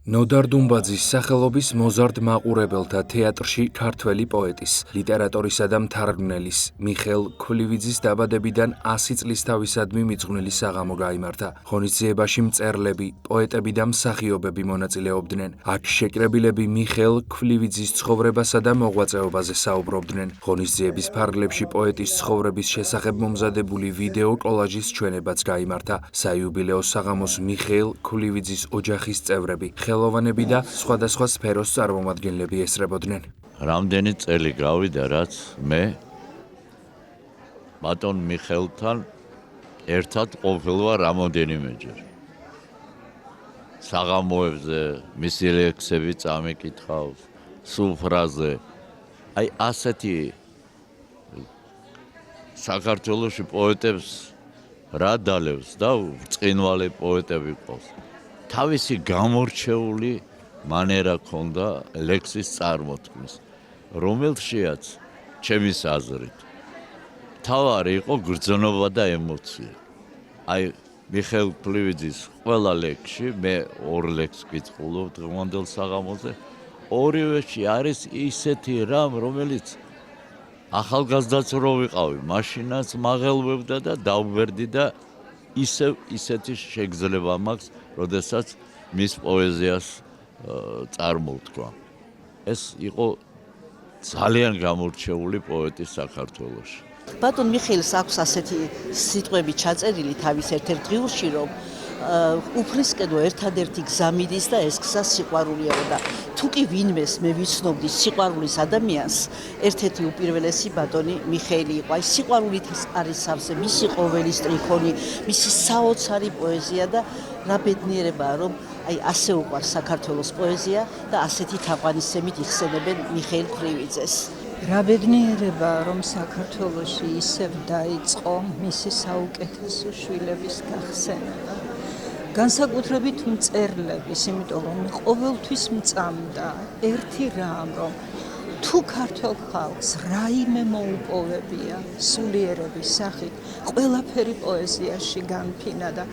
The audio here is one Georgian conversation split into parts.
ნოდარ დუმბაძის სახელობის მოზარდ მაყურებელთა თეატრში ქართველი პოეტის, ლიტერატორისა და მთარგმნელის მიხეილ ქვრივიძის დაბადებიდან 100 წლის თავისადმი მიძღვნილი საღამო გაიმართა. ღონისძიებაში მწერლები, პოეტები და მსახიობები მონაწილეობდნენ. აქ შეკრებილები მიხეილ ქვრივიძის ცხოვრებასა და მოღვაწეობაზე საუბრობდნენ. ღონისძიების ფარგლებში პოეტის ცხოვრების შესახებ მომზადებული ვიდეო კოლაჟის ჩვენებაც გაიმართა. საიუბილეო საღამოს მიხეილ ქვრივიძის ოჯახის წევრები, ხელოვანები და სხვადასხვა სფეროს წარმომადგენლები ესწრებოდნენ. რამდენი წელი გავიდა, რაც მე ბატონ მიხეილთან ერთად ყოფილვარ რამოდენიმეჯერ. საღამოებზე მისი ლექსები წამიკითხავს, სუფრაზე. აი ასეთი საქართველოში პოეტებს რა დალევს და ბრწყინვალე პოეტები ყავს. თავისი გამორჩეული მანერა ჰქონდა ლექსის წარმოთქმის, რომელშიაც ჩემის აზრით მთავარი იყო გრძნობა და ემოცია. აი მიხეილ ქვრივიძის ყველა ლექსში, მე 2 ლექსს ვკითხულობ დღევანდელ საღამოზე, ორივეში არის ისეთი რამ, რომელიც ახალგაზრდაც რო ვიყავი, მაშინაც მაღელვებდა და დავბერდი და ისეთი შეგძლება მაქვს, როდესაც მის პოეზიას წარმოვთქვა. ეს იყო ძალიან გამორჩეული პოეტი საქართველოში. ბატონ მიხეილს აქვს ასეთი სიტყვები ჩაწერილი თავის ერთ-ერთ დღიურში, რომ უფლისკენ ერთადერთი გზა მიდის და ეს გზა სიყვარულია და თუ კი ვინმეს მე ვიცნობდი სიყვარულის ადამიანს, ერთ-ერთი უპირველესი ბატონი მიხეილი იყო. აი სიყვარულით არის სავსე მისი ყოველი სტრიქონი, მისი საოცარი პოეზია და რა ბედნიერებაა, რომ აი ასე უყვარს საქართველოს პოეზია და ასეთი თაყვანისცემით იხსენებენ მიხეილ ქვრივიძეს. რა ბედნიერებაა, რომ საქართველოში ისევ დაიწყო მისი საუკეთესო შვილების გახსენება. განსაკუთრებით მწერლების, იმიტომ რომ ყოველთვის მწამდა ერთი რამ, რომ თუ ქართულ ხალხს რაიმე მოუპოვებია სულიერების სახით, ყველაფერი პოეზიაში განფინა და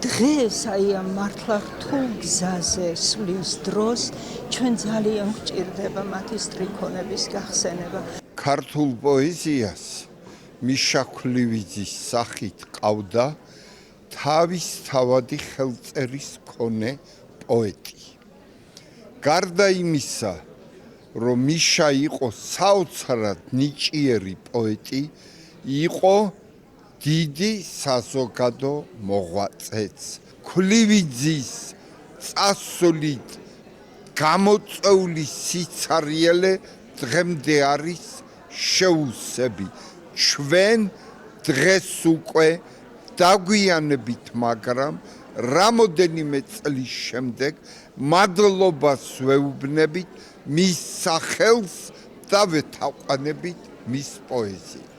დღეს აი ამ მართლა რთულ გზაზე სვლის დროს ჩვენ ძალიან გვჭირდება მათი სტრიქონების გახსენება. ქართულ პოეზიას მიშა ქვრივიძის სახით ყავდა თავისთავადი ხელწერის მქონე პოეტი. გარდა იმისა, რომ მიშა იყო საოცრად ნიჭიერი პოეტი, იყო დიდი საზოგადო მოღვაწეც. ქვრივიძის წასვლით გამოწვეული სიცარიელე დღემდე არის შეუსები. ჩვენ დღეს უკვე დაგვიანებით, მაგრამ რამოდენიმე წლის შემდეგ მადლობას ვეუბნებით მის სახელს და ვეთაყვანებით მის პოეზიას.